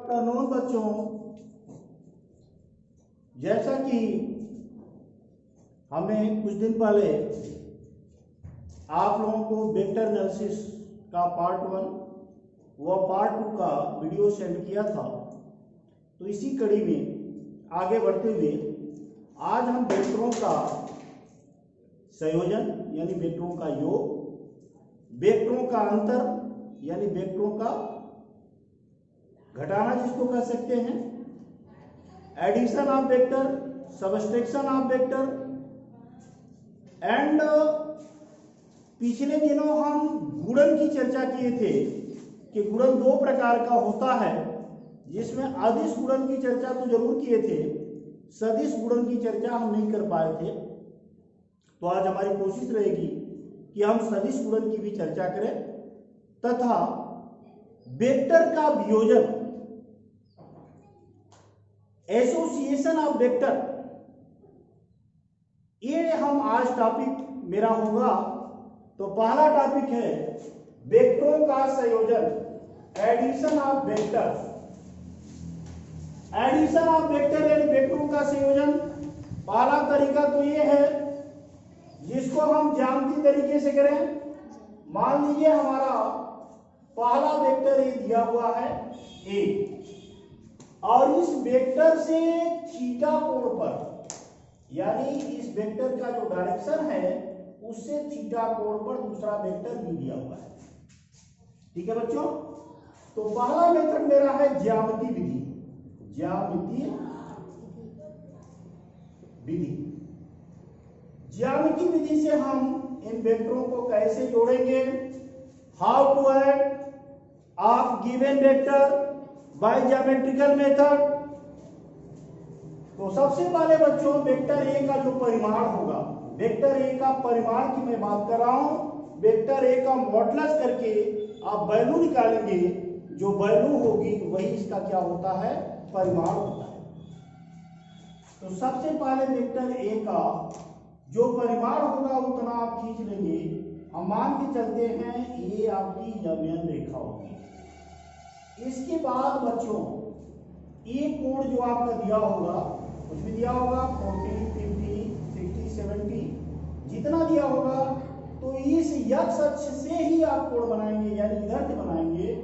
Afternoon बच्चों, जैसा कि हमने कुछ दिन पहले आप लोगों को वेक्टर एनालिसिस का पार्ट 1 व पार्ट 2 का वीडियो सेंड किया था, तो इसी कड़ी में आगे बढ़ते हुए आज हम वेक्टरों का संयोजन यानी वेक्टरों का योग, वेक्टरों का अंतर यानी वेक्टरों का घटाना जिसको कह सकते हैं, addition of vector, subtraction of vector and पिछले दिनों हम गुणन की चर्चा किए थे कि गुणन दो प्रकार का होता है, जिसमें अदिश गुणन की चर्चा तो जरूर किए थे, सदिश गुणन की चर्चा हम नहीं कर पाए थे। तो आज हमारी कोशिश रहेगी कि हम सदिश गुणन की भी चर्चा करें तथा वेक्टर का वियोजन, एसोसिएशन ऑफ वेक्टर, ये हम आज टॉपिक मेरा होगा। तो पहला टॉपिक है वेक्टरों का संयोजन, addition of vector. Addition of vector यानी वेक्टरों का संयोजन, पहला तरीका तो ये है जिसको हम ज्यामितीय तरीके से करें। मान लीजिए हमारा पहला वेक्टर ये दिया हुआ है ए, और इस वेक्टर से थीटा कोण पर, यानी इस वेक्टर का जो डायरेक्शन है उससे थीटा कोण पर दूसरा वेक्टर भी दिया हुआ है। ठीक है बच्चों, तो पहला मेथड मेरा है ज्यामितीय विधि। ज्यामितीय विधि, ज्यामितीय विधि से हम इन वेक्टरों को कैसे जोड़ेंगे, how to add of given vector by geometrical method. तो सबसे पहले बच्चों वेक्टर ए का जो परिमाण होगा, वेक्टर ए का परिमाण की मैं बात कर रहा हूं, वेक्टर ए का मॉडुलस करके आप वैल्यू निकालेंगे, जो वैल्यू होगी वही इसका क्या होता है, परिमाण होता है। तो सबसे पहले वेक्टर ए का जो परिमाण होगा उतना आप खींच लेंगे। हम मान के चलते हैं ये आपकी यमन रेखा होगी। इसके बाद बच्चों एक कोण जो आपका दिया होगा, कुछ भी दिया होगा 40, 50, 60, 70 जितना दिया होगा, तो इस x अक्ष से ही आप कोण बनाएंगे, यानी इधर से बनाएंगे।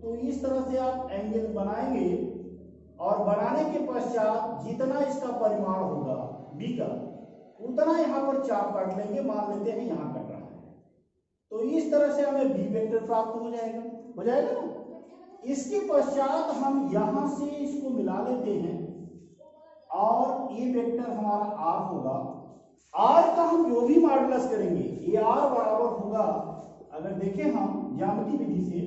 तो इस तरह से आप एंगल बनाएंगे और बनाने के पश्चात जितना इसका परिमाण होगा b का, उतना यहाँ पर चाप काट लेंगे। मान लेते हैं यहाँ कट रहा है, तो इस तरह से हमें b वेक्टर प्राप्त हो जाएगा ना। इसके पश्चात हम यहां से इसको मिला लेते हैं और ये वेक्टर हमारा r होगा। r का हम जो भी मॉडुलस करेंगे, ये r बराबर होगा, अगर देखें हम ज्यामितीय विधि से,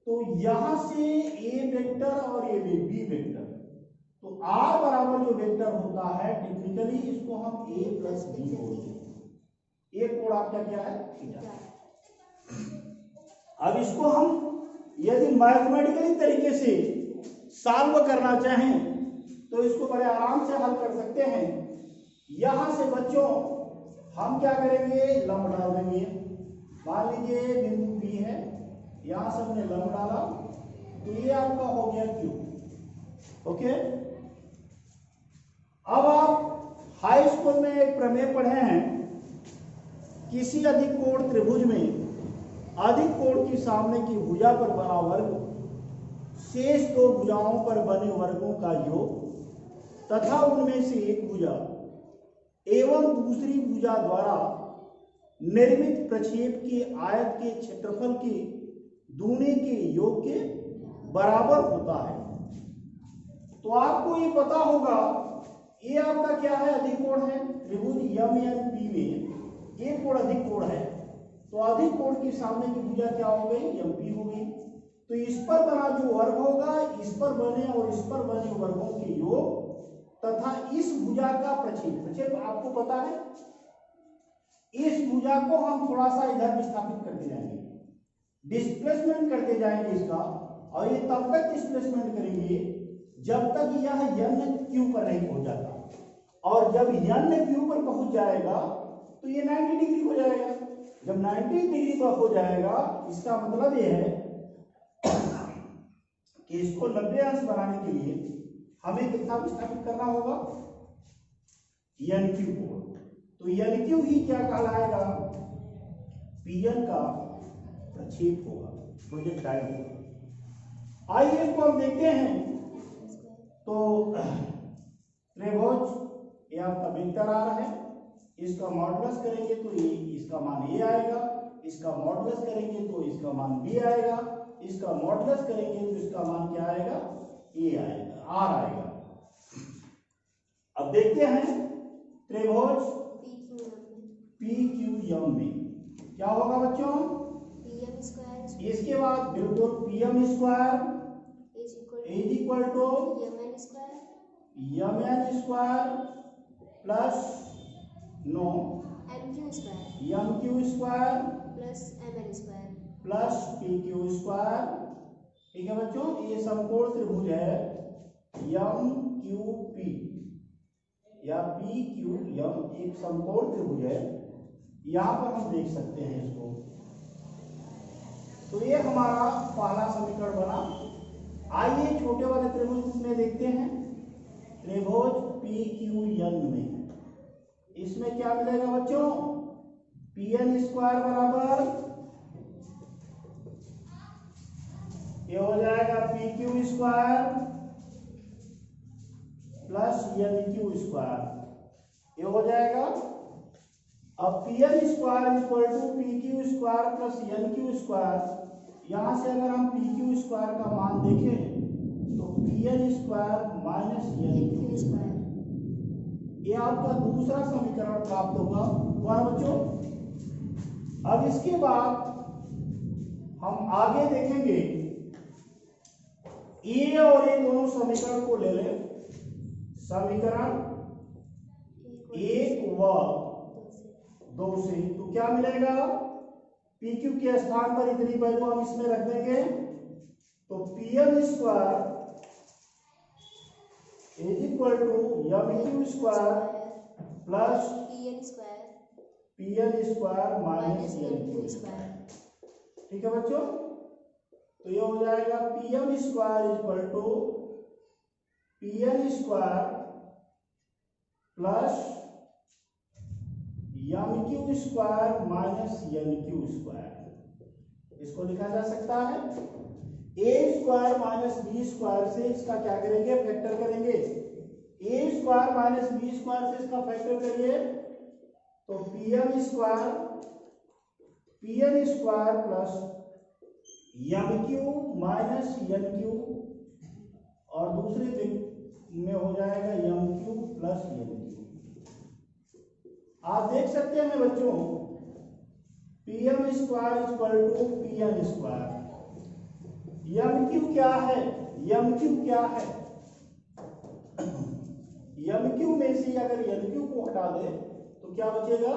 तो यहां से a वेक्टर और ये b वेक्टर, तो r बराबर जो वेक्टर होता है टेक्निकली इसको हम a प्लस b बोलते हैं। एक कोण आपका क्या है, थीटा। अब इसको हम यदि मैथमेटिकली तरीके से सॉल्व करना चाहें तो इसको बड़े आराम से हल कर सकते हैं। यहां से बच्चों हम क्या करेंगे, लंब डाल देंगे। मान लीजिए बिंदु P है, यहां से हमने लंब डाला, तो ये आपका हो गया Q। ओके, अब आप हाई स्कूल में एक प्रमेय पढ़े हैं, किसी अधिक कोण त्रिभुज में अधिक कोण की सामने की भुजा पर बना वर्ग शेष दो भुजाओं पर बने वर्गों का योग तथा उनमें से एक भुजा एवं दूसरी भुजा द्वारा निर्मित प्रक्षेप के आयत के क्षेत्रफल के दूनी के योग के बराबर होता है। तो आपको ये पता होगा, ये आपका क्या है, अधिक कोण है। त्रिभुज MNP में एक कोण अधिक कोण है, तो अधिक कोण के सामने की भुजा क्या हो गई, MP हो गई। तो इस पर बना जो वर्ग होगा, इस पर बने और इस पर बने वर्गों के योग तथा इस भुजा का प्रक्षेप आपको पता है। इस भुजा को हम थोड़ा सा इधर विस्थापित करते जाएंगे, डिस्प्लेसमेंट करते जाएंगे इसका, और ये तब तक डिस्प्लेसमेंट करेंगे जब तक यह NQ पर नहीं पहुंच जाता। और जब NQ पर पहुंच जाएगा तो ये 90 डिग्री हो जाएगा। जब 90 डिग्री पर हो जाएगा, इसका मतलब ये है कि इसको 90 अंश बनाने के लिए हमें कितना विस्थापित करना होगा, एन क्यू होगा। तो एन क्यू ही क्या कहलाएगा, पीएन का प्रक्षेप होगा, प्रोजेक्टाइल होगा। आइए इसको हम देखते हैं। तो त्रिभुज ये आपका वेक्टर आ रहा है, इसका मॉडुलस करेंगे तो ये इसका मान ए आएगा, इसका मॉडुलस करेंगे तो इसका मान बी आएगा, इसका मॉडुलस करेंगे तो इसका मान क्या आएगा, ए आएगा, आर आएगा। अब देखते हैं त्रिभुज पी क्यू एम में क्या होगा बच्चों, पीएम स्क्वायर इसके बाद बिल्कुल PM square is equal to MN square MN square plus no MQ square MQ square plus MN square plus PQ square. ठीक है बच्चों, ये समकोण त्रिभुज है एम क्यू पी या पी क्यू एम, एक समकोण त्रिभुज है। यहाँ पर हम देख सकते हैं इसको। तो ये हमारा पहला समीकरण बना। आइए छोटे वाले त्रिभुज में देखते हैं। त्रिभुज पी क्यू एन में इसमें क्या मिलेगा बच्चों, पी एन स्क्वायर बराबर ये हो जाएगा P Q square plus N Q square, ये हो जाएगा। अब P N square equal to P Q square plus N Q square. यहां से अगर हम पी क्यू स्क्वायर का मान देखें तो P N square minus N Q square, ये आपका दूसरा समीकरण प्राप्त होगा। हुआ बच्चों। अब इसके बाद हम आगे देखेंगे, ए और ए दोनों समीकरण को ले लें। समीकरण एक व दो से तो क्या मिलेगा, पी क्यू के स्थान पर इतनी वैल्यू हम इसमें रख देंगे तो P N square is equal to M Q square plus P N square minus N Q square. ठीक है बच्चों, तो ये हो जाएगा P M square equal to P N square plus M Q square minus N Q square. इसको लिखा जा सकता है A square minus B square से इसका क्या करेंगे, फैक्टर करेंगे। A square minus B square से इसका फैक्टर करिए तो P N square plus M Q minus N Q और दूसरे में हो जाएगा M Q plus N Q. आप देख सकते हैं बच्चों, P M square equal to P N square. M Q क्या है, एम क्यू क्या है, एम क्यू में से अगर एन क्यू को हटा दे तो क्या बचेगा,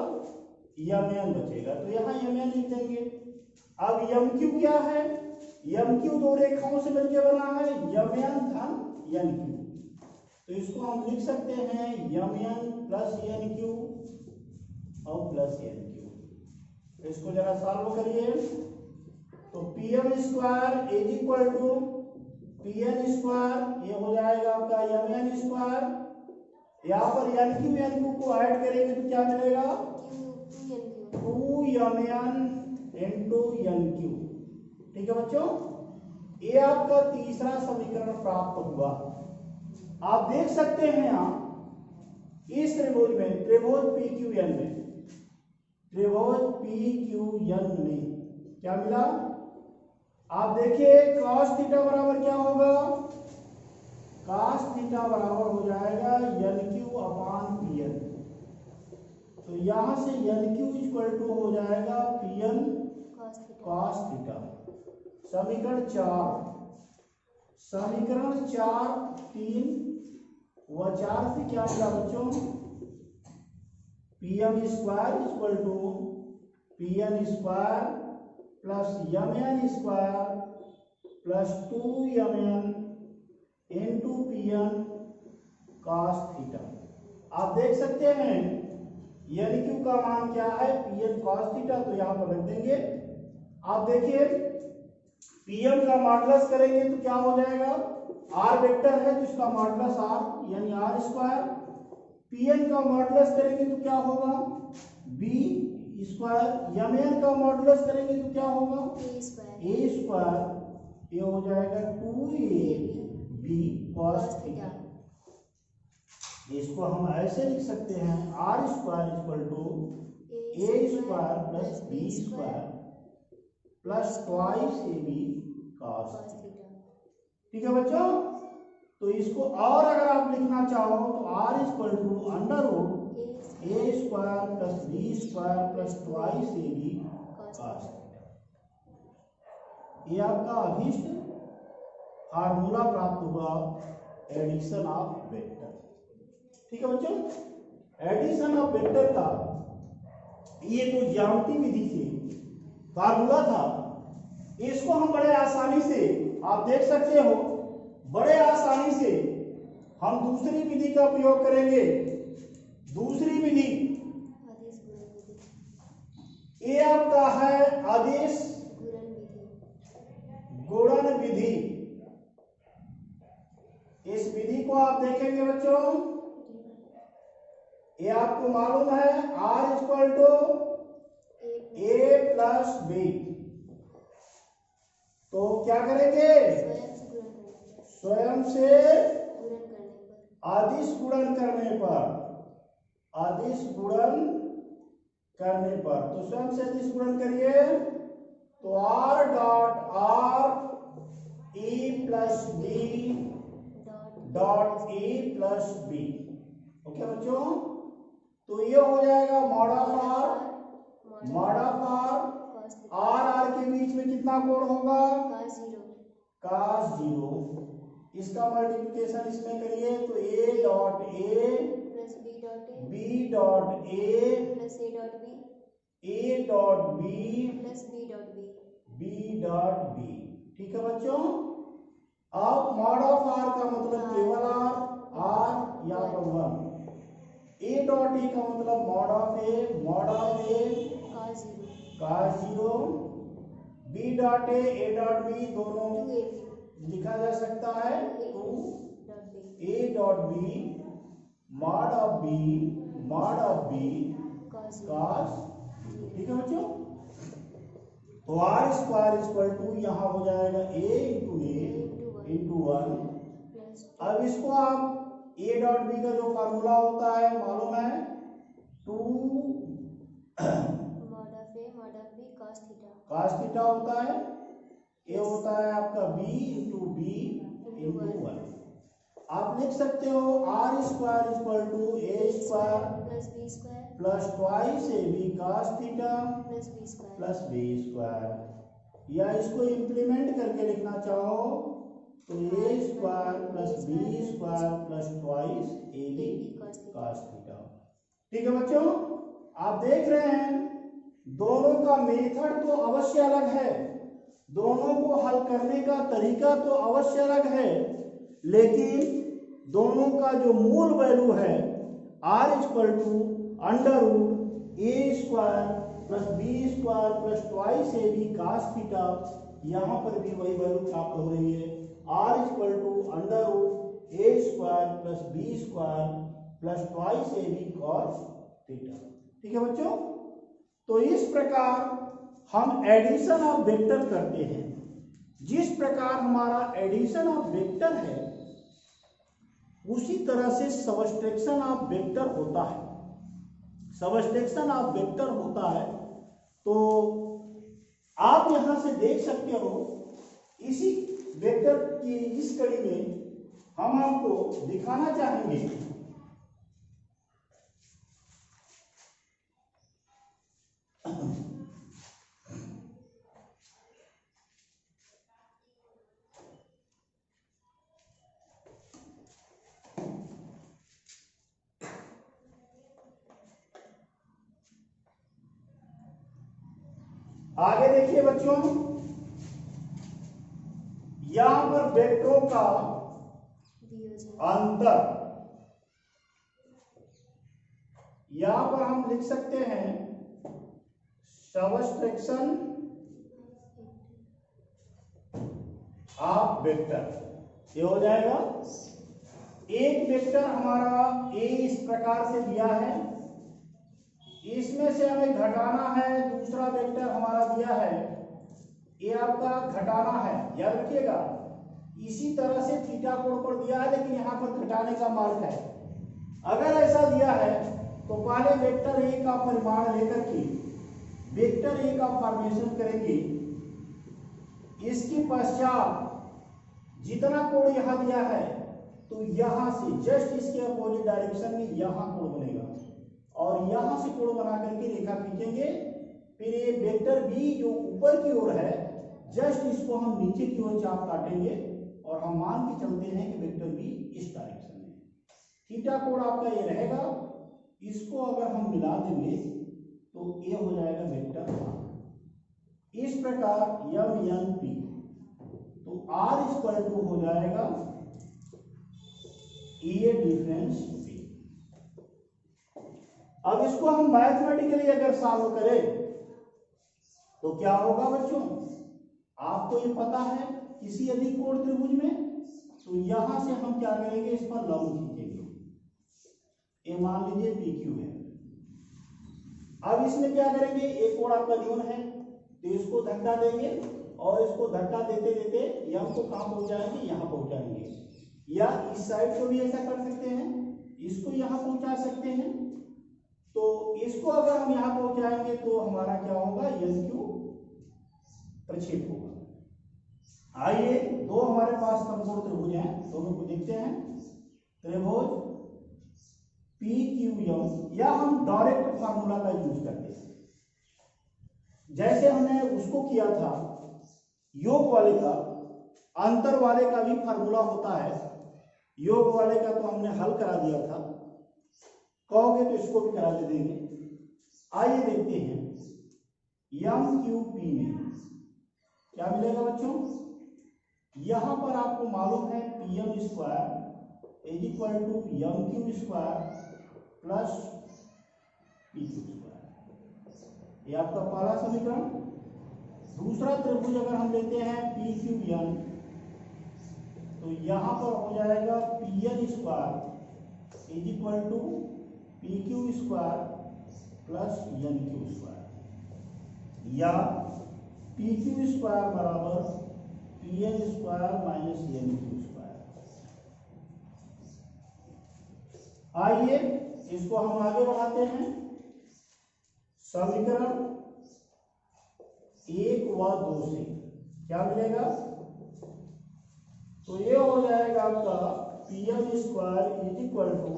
एम एन बचेगा। तो यहाँ एम एन लिख देंगे। अब एम क्यू क्या है, एम क्यू दो रेखाओं से मिलकर बना है, एम एन धन एन क्यू। तो इसको हम लिख सकते हैं M N plus N Q और प्लस एन क्यू। इसको जरा सॉल्व करिए तो P M square is equal to P N square, ये हो जाएगा आपका एम एन स्क्वायर। यहाँ पर एन क्यू को ऐड करेंगे तो क्या मिलेगा, 2mn इंटू एन क्यू। ठीक है बच्चों, ये आपका तीसरा समीकरण प्राप्त हुआ। आप देख सकते हैं यहाँ इस त्रिभुज में, त्रिभुज पी क्यू एन में, त्रिभुज पी क्यू एन में क्या मिला, आप देखिए cos थीटा बराबर क्या होगा, cos थीटा बराबर हो जाएगा एन क्यू अपान पी एन। तो यहां से एन क्यू इक्वल टू हो जाएगा पी एन cos थीटा। समीकरण 4, समीकरण 4 3 व 4 से क्या मिला बच्चों, P M square equal to P N square plus M N square plus 2mn into P N cos theta. आप देख सकते हैं एन क्यू का मान क्या है, पी एन cos थीटा, तो यहां पर रख देंगे। आप देखिए पीएम का मॉडुलस करेंगे तो क्या हो जाएगा, आर वेक्टर है तो इसका मॉडुलस आर यानी आर स्क्वायर। पीएन का मॉडुलस करेंगे तो क्या होगा, बी स्क्वायर। एमएन का मॉडुलस करेंगे तो क्या होगा, ए स्क्वायर। ए स्क्वायर। ये हो जाएगा 2ab cos थीटा। इसको हम ऐसे लिख सकते हैं, R square equal to A square plus B square plus twice A B cos theta. ठीक है बच्चों, तो इसको और अगर आप लिखना चाहो तो R equal to under root A square plus B square plus twice A B cos theta. ये आपका अभीष्ट फार्मूला प्राप्त हुआ एडिशन ऑफ वेक्टर। ठीक है बच्चों, एडिशन ऑफ वेक्टर का ये तो ज्यामिति विधि से फार्मूला था, इसको हम बड़े आसानी से, आप देख सकते हो, बड़े आसानी से हम दूसरी विधि का प्रयोग करेंगे। दूसरी विधि ये आपका है आदेश गुणन विधि। इस विधि को आप देखेंगे बच्चों, ये आपको मालूम है R equal to A plus B. तो क्या करेंगे, स्वयं से आदिश गुणन करने पर, आदिश गुणन करने पर, तो स्वयं से आदिश गुणन करिए तो R dot R E plus B dot E plus B. Okay बच्चों, तो ये हो जाएगा मॉड ऑफ आर आर के बीच में कितना कोण होगा, cos 0। इसका मल्टीप्लिकेशन इसमें करिए तो a dot a plus b dot a plus a dot b plus b dot b। ठीक है बच्चों, अब मॉड ऑफ आर का मतलब केवल आर या पर 1, a डॉट e का मतलब mod of a cos 0, b dot a dot b दोनों लिखा जा सकता है तो a dot b mod of b cos। ठीक है बच्चों, तो आर स्क्वायर इक्वल टू यहाँ हो जाएगा a इंटू 1। अब इसको आप a डॉट b का जो फार्मूला होता है मालूम है, 2 cos थीटा होता है, ये होता है आपका b इंटू 1। आप लिख सकते हो R square equal to A square plus twice A B cos theta plus B square, या इसको इंप्लीमेंट करके लिखना चाहो तो A square plus B square plus twice A B cos theta. ठीक है बच्चों, आप देख रहे हैं दोनों का मेथड तो अवश्य अलग है, दोनों को हल करने का तरीका तो अवश्य अलग है, लेकिन दोनों का जो मूल वैल्यू है R equal to under root A square plus B square plus twice A B cos theta, यहाँ पर भी वही वैल्यू प्राप्त हो रही है, R equal to under root A square plus B square plus twice A B cos theta. ठीक है बच्चों, तो इस प्रकार हम एडिशन ऑफ वेक्टर करते हैं। जिस प्रकार हमारा एडिशन ऑफ वेक्टर है उसी तरह से सबट्रैक्शन ऑफ वेक्टर होता है। सबट्रैक्शन ऑफ वेक्टर होता है तो आप यहां से देख सकते हो, इसी वेक्टर की इस कड़ी में हम आपको दिखाना चाहेंगे आगे देखिए बच्चों, यहां पर वेक्टरों का अंतर, यहां पर हम लिख सकते हैं सबट्रैक्शन ऑफ वेक्टर। ये हो जाएगा एक वेक्टर हमारा ए इस प्रकार से दिया है, इसमें से हमें घटाना है, दूसरा वेक्टर हमारा दिया है, ये आपका घटाना है, याद रखिएगा। इसी तरह से थीटा कोण पर दिया है लेकिन यहाँ पर घटाने का मार्ग है। अगर ऐसा दिया है तो पहले वेक्टर ए का परिमाण लेकर के वेक्टर ए का फॉर्मेशन करेंगे। इसके पश्चात जितना कोण यहाँ दिया है तो यहाँ से जस्ट इसके अपोजिट डायरेक्शन में यहाँ कोण बनेगा और यहाँ से कोण बना करके रेखा खींचेंगे। फिर ये वेक्टर बी जो ऊपर की ओर है जस्ट इसको हम नीचे की ओर चाप काटेंगे और हम मान के चलते हैं कि वेक्टर बी इस डायरेक्शन में। थीटा कोण आपका ये रहेगा, इसको अगर हम मिला देंगे तो ये हो जाएगा वेक्टर आर। इस प्रकार यम एन पी तो आर इक्वल टू हो जाएगा ए डिफरेंस बी। अब इसको हम मैथमेटिकली अगर सॉल्व करें तो क्या होगा बच्चों, आपको ये पता है किसी अधिक कोण त्रिभुज में तो यहां से हम क्या करेंगे, इस पर लंब खींचेंगे। ये मान लीजिए पी क्यू है। अब इसमें क्या करेंगे, एक कोण आपका न्यून है तो इसको धक्का देंगे और इसको धक्का देते देते यम को कहां पहुंचाएंगे, यहां पहुंचाएंगे। या इस साइड को भी ऐसा कर सकते हैं, इसको यहां पहुंचा सकते हैं। तो इसको अगर हम यहां पहुंचाएंगे तो हमारा क्या होगा, एन क्यू प्रक्षेप होगा। आइए दो हमारे पास समकोण त्रिभुज हैं, दोनों को देखते हैं। त्रिभुज पी क्यू एम, या हम डायरेक्ट फार्मूला का यूज करते हैं जैसे हमने उसको किया था योग वाले का। अंतर वाले का भी फार्मूला होता है, योग वाले का तो हमने हल करा दिया था, कहोगे तो इसको भी करा दे देंगे। आइए देखते हैं एम क्यू पी में क्या मिलेगा बच्चों। यहां पर आपको मालूम है P M square is equal to M Q square plus P Q square, ये आपका पहला समीकरण। दूसरा त्रिभुज अगर हम लेते हैं पी क्यू एन तो यहां पर हो जाएगा P N square is equal to P Q square plus N Q square, या पी क्यू स्क्वायर बराबर P N square minus N Q square. आइए इसको हम आगे बढ़ाते हैं। समीकरण 1 व 2 से क्या मिलेगा, तो ये हो जाएगा आपका P M square is equal to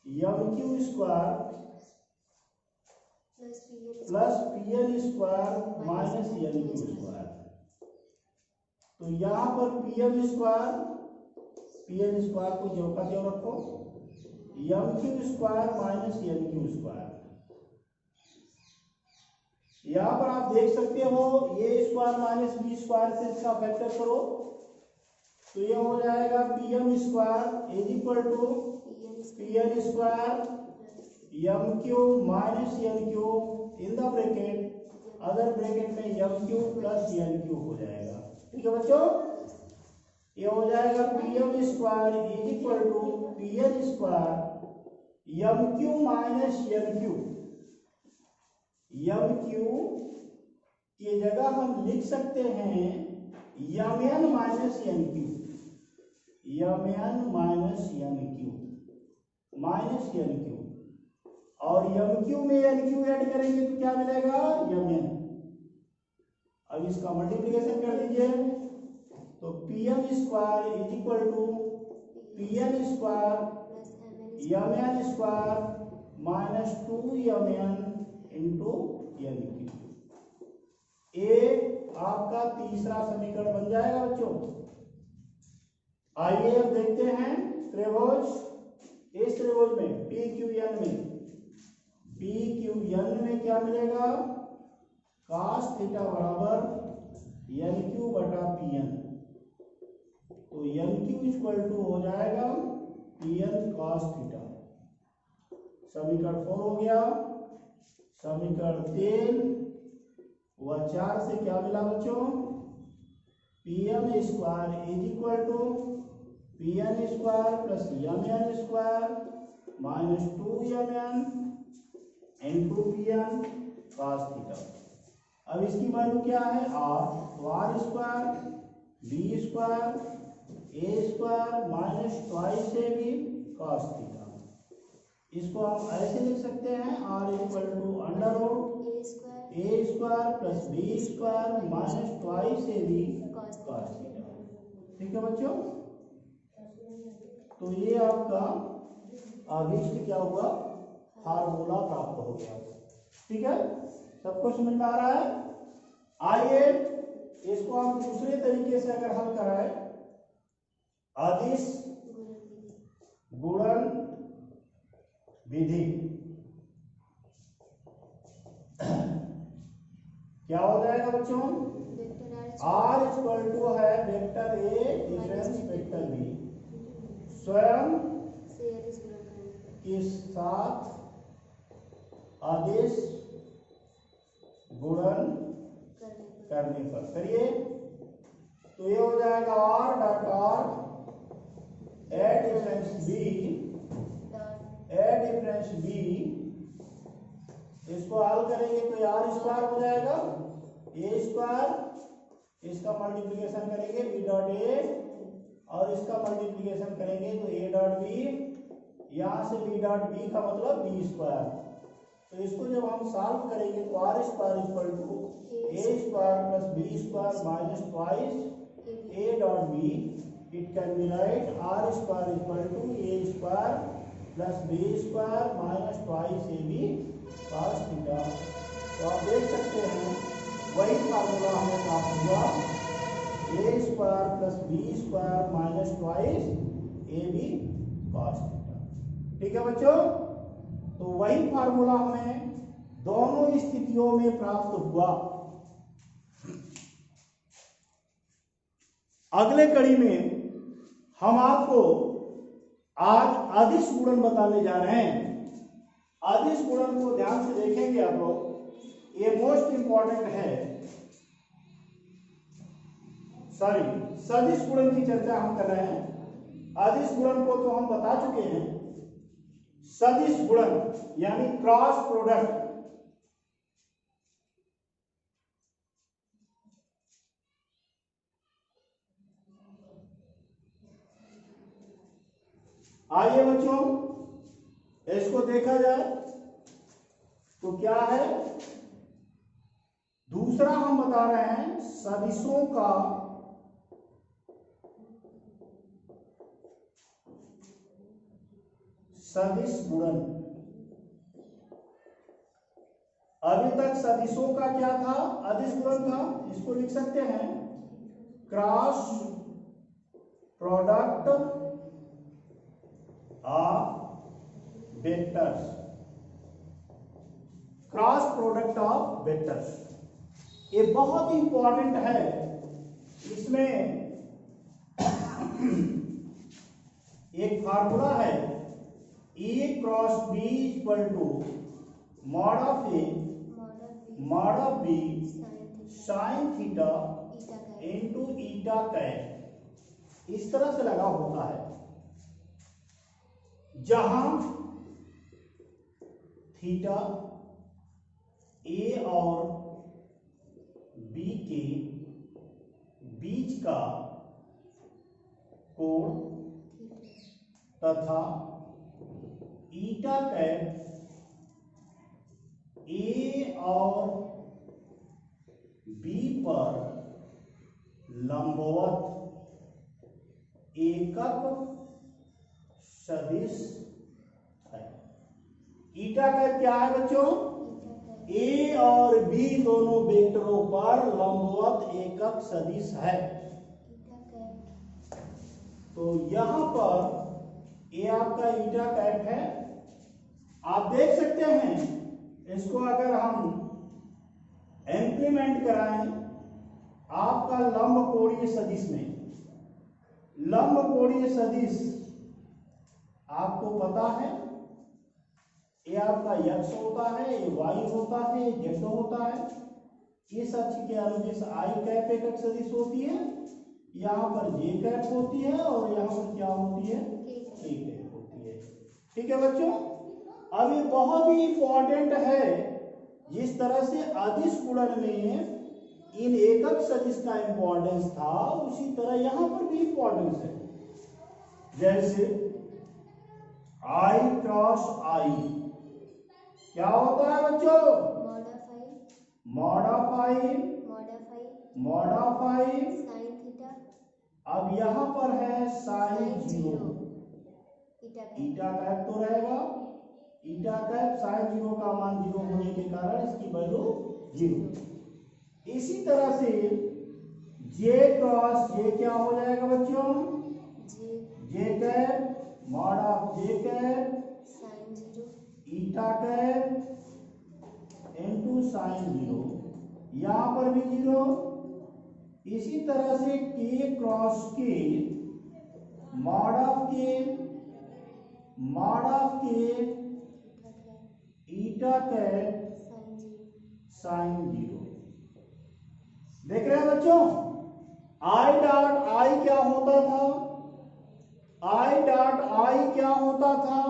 M Q square plus P N square minus N Q square. तो यहां पर पी एम स्क्वायर को जो का त्यों रखो, M Q square minus N Q square. यहां पर आप देख सकते हो A square minus B square से इसका फैक्टर करो तो ये हो जाएगा P M square is equal to P N square M Q minus N Q in the bracket, other bracket में M Q plus N Q हो जाएगा। ठीक है बच्चों, ये हो जाएगा P M square is equal to P N square M Q minus N Q. M Q की जगह हम लिख सकते हैं M N minus N Q, M N minus N Q minus N Q, और एम क्यू में N Q add करेंगे तो क्या मिलेगा, एम एन। अब इसका मल्टीप्लिकेशन कर दीजिए तो P M square is equal to P N square M N square minus 2 M N into N Q. ये आपका तीसरा समीकरण बन जाएगा बच्चों। आइए अब देखते हैं त्रिभुज, इस त्रिभुज में पी क्यू एन में क्या मिलेगा, cos थीटा बराबर एन क्यू बटा पी एन। तो एन क्यू इक्वल टू हो जाएगा पी एन cos थीटा। समीकरण 4 हो गया। समीकरण 3 व 4 से क्या मिला बच्चों, pm square is equal to pn square plus mn square minus 2mn into pn cos theta. अब इसकी वैल्यू क्या है r, तो r square b square a square minus twice A B cos theta. इसको हम ऐसे लिख सकते हैं r equal to under root A square plus B square minus twice A B cos theta. ठीक है बच्चों, तो ये आपका अभिष्ट क्या हुआ, फार्मूला प्राप्त हो गया। ठीक है, सबको समझ में आ रहा है। आइए इसको हम दूसरे तरीके से अगर हल कराए, अदिश गुणन विधि, क्या हो जाएगा बच्चों, r इक्वल टू है vector A difference vector B स्वयं के साथ आदेश गुणन करने पर करिए, तो ये हो जाएगा r डॉट r ए डिफरेंस बी, इसको हल करेंगे तो आर स्क्वायर हो जाएगा, ए स्क्वायर, इसका मल्टीप्लिकेशन करेंगे बी डॉट ए और इसका मल्टीप्लिकेशन करेंगे तो ए डॉट बी, यहां से बी डॉट बी का मतलब बी स्क्वायर। तो इसको जब हम सॉल्व करेंगे तो R square equal to A square plus B square minus twice A dot B, it can be write R square equal to A square plus B square minus twice A B cos theta. तो आप देख सकते हैं वही formula हमें प्राप्त हुआ, A square plus B square minus twice A B cos theta. ठीक है बच्चों, तो वही फार्मूला हमें दोनों स्थितियों में प्राप्त हुआ। अगले कड़ी में हम आपको आज अदिश गुणन बताने जा रहे हैं। अदिश गुणन को ध्यान से देखेंगे आप लोग, ये मोस्ट इंपॉर्टेंट है। सॉरी, सदिश गुणन की चर्चा हम कर रहे हैं। अदिश गुणन को तो हम बता चुके हैं, सदिश गुणन यानी क्रॉस प्रोडक्ट, आइए बच्चों इसको देखा जाए तो क्या है। दूसरा हम बता रहे हैं सदिशों का सदिश गुणन। अभी तक सदिशों का क्या था, अदिश गुणन था। इसको लिख सकते हैं cross product of vectors, cross product of vectors, ये बहुत इंपॉर्टेंट है। इसमें एक फार्मूला है, A cross B equal to mod of A mod of B sine theta into eta cap. इस तरह से लगा होता है, जहां थीटा ए और बी के बीच का कोण तथा ईटा कैट ए और बी पर लंबवत एकक सदिश है। ईटा कैट क्या है बच्चों, ए और बी दोनों वेक्टरों पर लंबवत एकक सदिश है। तो यहां पर ये आपका ईटा कैट है। आप देख सकते हैं इसको अगर हम इंप्लीमेंट कराएं आपका लंब कोणीय सदिश में, लंब कोणीय सदिश आपको पता है ये आपका x होता है, ये y होता है, ये z होता है। इस अक्ष के अनुदिश आई कैप एक अक्ष सदिश होती है, यहाँ पर जे कैप होती है और यहाँ पर क्या होती है, के कैप होती है। ठीक है बच्चों, अब ये बहुत ही इंपॉर्टेंट है। जिस तरह से अदिश गुणन में इन एकक सदिश का इंपॉर्टेंस था, उसी तरह यहाँ पर भी इंपॉर्टेंस है। जैसे आई क्रॉस आई क्या होता है बच्चों, मॉडिफाई sin theta, अब यहाँ पर है साइन जीरो, ईटा कैप तो रहेगा, ईटा कैप साइन जीरो का मान जीरो होने के कारण इसकी वैल्यू जीरो। इसी तरह से जे क्रॉस जे क्या हो जाएगा बच्चों, J cap mod of J cap sin zero, eta cap into sine zero, यहाँ पर भी जीरो। इसी तरह से के क्रॉस के मॉड ऑफ के ईटा कैप साइन जीरो। देख रहे हैं बच्चों, आई डॉट आई क्या होता था, आई डॉट आई क्या होता था,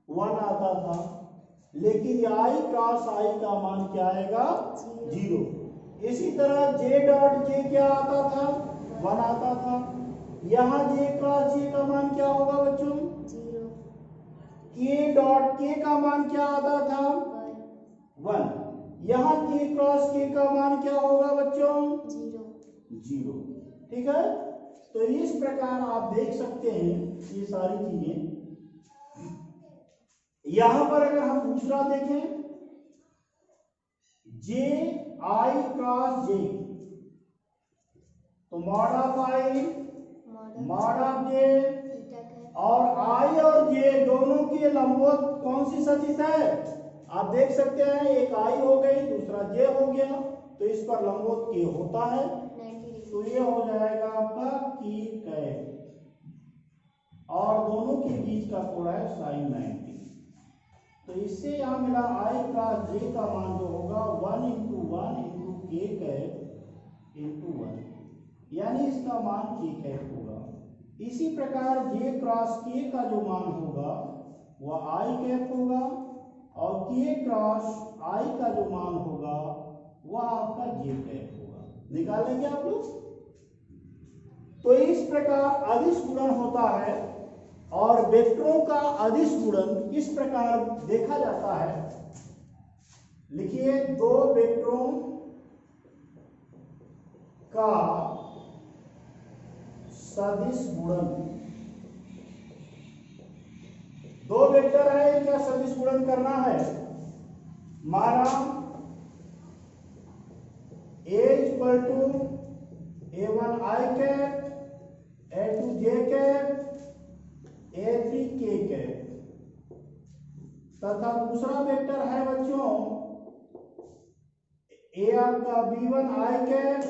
1 आता था, लेकिन आई क्रॉस आई का मान क्या आएगा, 0। इसी तरह जे डॉट जे क्या आता था, 1 आता था। यहाँ जे क्रॉस जे का मान क्या होगा बच्चों, 0। के डॉट के का मान क्या आता था, 1। यहाँ के क्रॉस के का मान क्या होगा बच्चों, 0। ठीक है, तो इस प्रकार आप देख सकते हैं ये सारी चीजें। यहां पर अगर हम दूसरा देखें, जे आई क्रॉस जे, तो mod of I mod of J, और आई और जे दोनों की लंबवत कौन सी सदिश है, आप देख सकते हैं, एक आई हो गई दूसरा जे हो गया, तो इस पर लंबवत के होता है, तो ये हो जाएगा आपका की कैप, और दोनों के बीच का कोण है साइन 90। तो इससे यहां मिला आई क्रॉस जे का मान जो होगा 1 इंटू के कैप इंटू 1, यानी इसका मान के कैप होगा। इसी प्रकार जे क्रॉस के का जो मान होगा वह आई कैप होगा, और के क्रॉस आई का जो मान होगा वह आपका जे कैप होगा। निकालेंगे आप लोग। तो इस प्रकार अदिश गुणन होता है, और वेक्टरों का अदिश गुणन किस प्रकार देखा जाता है, लिखिए, दो वेक्टरों का सदिश गुणन, दो वेक्टर है, इनका सदिश गुणन करना है। माना A equal to A1 I cap, A2 J cap, A3 K cap, तथा दूसरा वेक्टर है बच्चों ए आपका B1 आई कैप,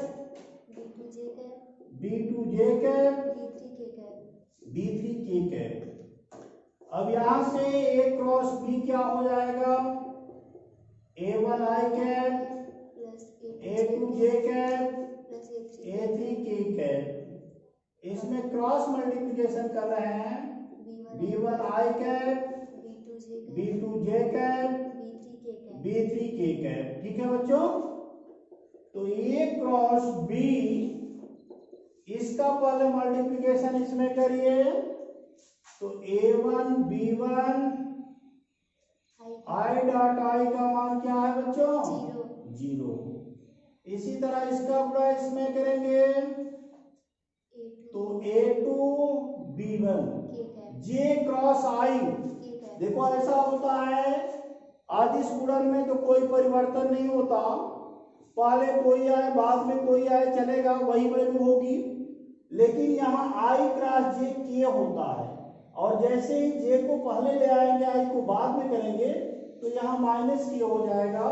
B2 जे कैप, B3 के कैप। अब यहां से A क्रॉस B क्या हो जाएगा, A1 I cap, A2 J cap, A3 K cap. इसमें क्रॉस मल्टीप्लिकेशन कर रहे हैं, B1 आई कैप, B2 जे कैप, B3 के कैप। ठीक है बच्चों, तो A क्रॉस B, इसका पहले मल्टीप्लिकेशन इसमें करिए, तो A1 B1 I dot I का मान क्या है बच्चों, 0। इसी तरह इसका पूरा इसमें करेंगे, तो A2 B1 जे क्रॉस आई। देखो ऐसा होता है अदिश गुणन में तो कोई परिवर्तन नहीं होता, पहले कोई आए बाद में कोई आए चलेगा, वही वैल्यू होगी। लेकिन यहाँ आई क्रॉस जे के होता है, और जैसे ही जे को पहले ले आएंगे आई को बाद में करेंगे, तो यहाँ माइनस के हो जाएगा,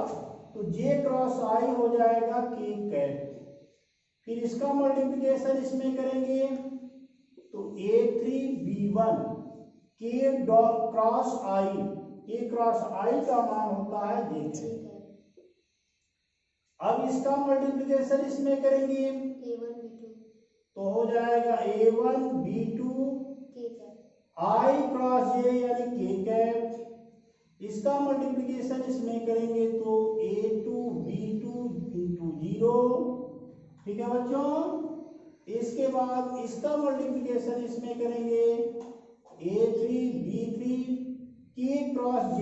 तो जे क्रॉस आई हो जाएगा के कैप। फिर इसका मल्टीप्लिकेशन इसमें करेंगे, तो A3 B1 के क्रॉस आई का मान होता है जे कैप। अब इसका मल्टीप्लिकेशन इसमें करेंगे A1 B2 तो हो जाएगा A1 B2 K cap I cross J यानी K कैप। इसका मल्टीप्लिकेशन इसमें करेंगे तो A2 B2 इंटू 0। ठीक है बच्चों। इसके बाद इसका मल्टीप्लिकेशन इसमें करेंगे A3 B3 K cross J।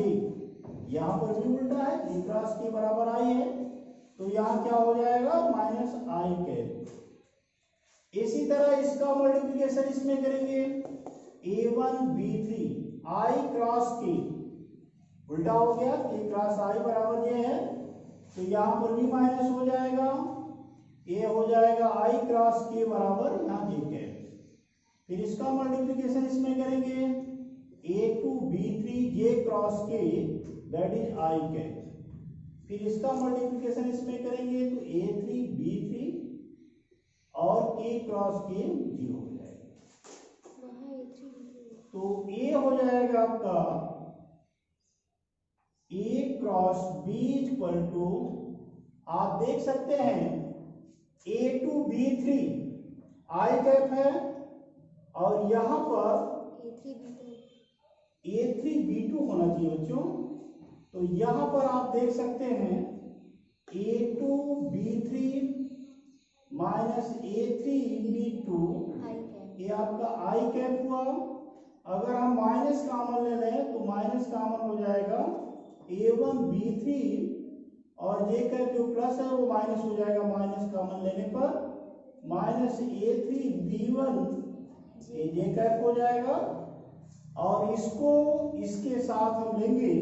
यहाँ पर भी उल्टा है, K क्रॉस K बराबर आई है तो यहाँ क्या हो जाएगा माइनस आई कैप। इसी तरह इसका मल्टीप्लिकेशन इसमें करेंगे A1 B3 I cross K, उल्टा हो गया, K क्रॉस I बराबर ये है तो यहाँ पर भी माइनस हो जाएगा, ये हो जाएगा I क्रॉस K बराबर यहाँ J कैप। फिर इसका मल्टीप्लिकेशन इसमें करेंगे A2 B3 J cross K that is I cap. फिर इसका मल्टीप्लिकेशन इसमें करेंगे तो A3 B3 और K क्रॉस K 0 हो जाएगा। वहाँ A3 B2 तो A हो जाएगा आपका A cross B equal to, आप देख सकते हैं A2 B3 I कैप है और यहाँ पर A3 B2 होना चाहिए बच्चों। तो यहाँ पर आप देख सकते हैं A2 B3 minus A3 B2 I cap ये आपका I कैप हुआ। अगर हम माइनस कॉमन ले लें तो माइनस कॉमन हो जाएगा A1 B3 और J कैप जो प्लस है वो माइनस हो जाएगा, माइनस कॉमन लेने पर माइनस A3 B1 ये J कैप हो जाएगा और इसको इसके साथ हम लेंगे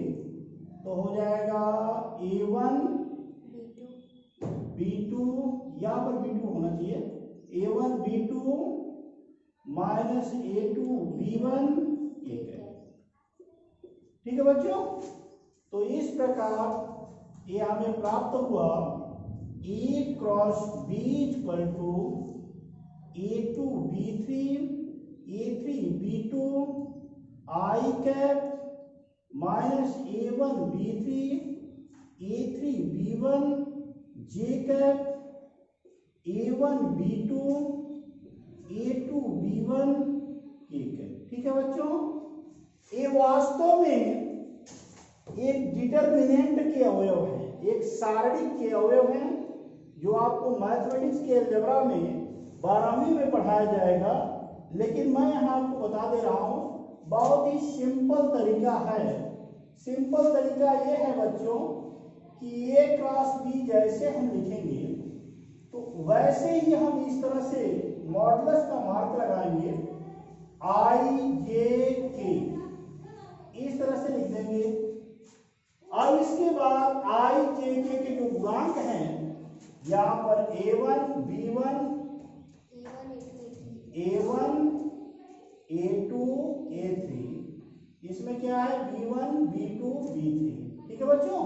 तो हो जाएगा A1 B2 यहाँ पर B2 होना चाहिए, A1 B2 minus A2 B1 ये कैप। ठीक है बच्चों। तो इस प्रकार ये हमें प्राप्त हुआ A cross B equal to A2 B3 A3 B2 I cap minus A1 B3 A3 B1 J cap A1 B2 A2 B1 K cap. ठीक है बच्चों। ये वास्तव में एक डिटरमिनेंट के अवयव है, एक सारणिक के अवयव है जो आपको मैथमेटिक्स के अलजेब्रा में 12वीं में पढ़ाया जाएगा। लेकिन मैं यहाँ आपको बता दे रहा हूँ बहुत ही सिंपल तरीका है। सिंपल तरीका ये है बच्चों कि A क्रॉस B जैसे हम लिखेंगे तो वैसे ही हम इस तरह से मॉडुलस का मार्क लगाएंगे I J K, इस तरह से लिख देंगे। अब इसके बाद I J K के जो गुणांक हैं यहाँ पर A1 B1 A1 A2 A3, इसमें क्या है B1 B2 B3। ठीक है बच्चों।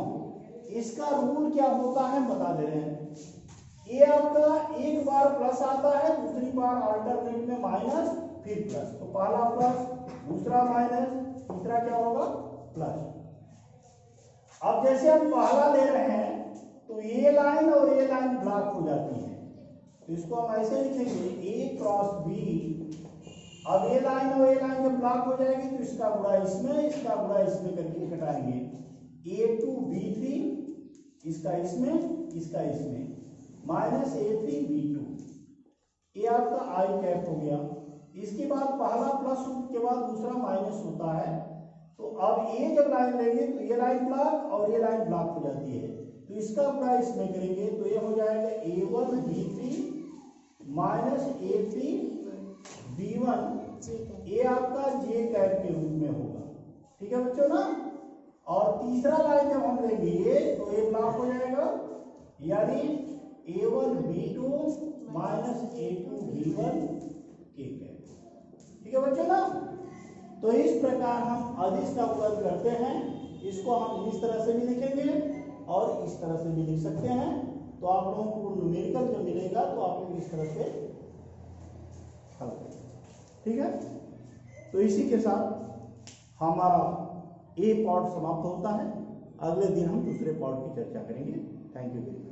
इसका रूल क्या होता है बता दे रहे हैं। ये आपका एक बार प्लस आता है, दूसरी बार अल्टरनेट में माइनस फिर प्लस, तो पहला प्लस दूसरा माइनस तीसरा क्या होगा प्लस। अब जैसे हम पहला ले रहे हैं तो ये लाइन और ये लाइन ब्लॉक हो जाती है तो इसको हम ऐसे लिखेंगे A क्रॉस B। अब ये लाइन और ये लाइन जब ब्लॉक हो जाएगी तो इसका गुणा इसमें इसका गुणा इसमें करके घटाएंगे A2 B3 इसका इसमें माइनस A3 B2, ये आपका I कैप हो गया। इसके बाद पहला प्लस के बाद दूसरा माइनस होता है तो अब ये जब लाइन लेंगे तो ये लाइन ब्लॉक और ये लाइन ब्लॉक हो जाती है तो इसका गुणा इसमें करेंगे तो ये हो जाएगा A1 B3 minus A3 B1, ये आपका J कैप के रूप में होगा। ठीक है बच्चों ना। और तीसरा लाइन जब हम लेंगे ये तो ये ब्लॉक हो जाएगा यानी A1 B2 minus A2 B1 K cap. ठीक है बच्चों ना। तो इस प्रकार हम अदिश का उपयोग करते हैं। इसको हम इस तरह से भी लिखेंगे और इस तरह से भी लिख सकते हैं। तो आप लोगों को न्यूमेरिकल जब मिलेगा तो आप लोग इस तरह से हल करेंगे। ठीक है। तो इसी के साथ हमारा A पार्ट समाप्त होता है। अगले दिन हम दूसरे पार्ट की चर्चा करेंगे। Thank you very much.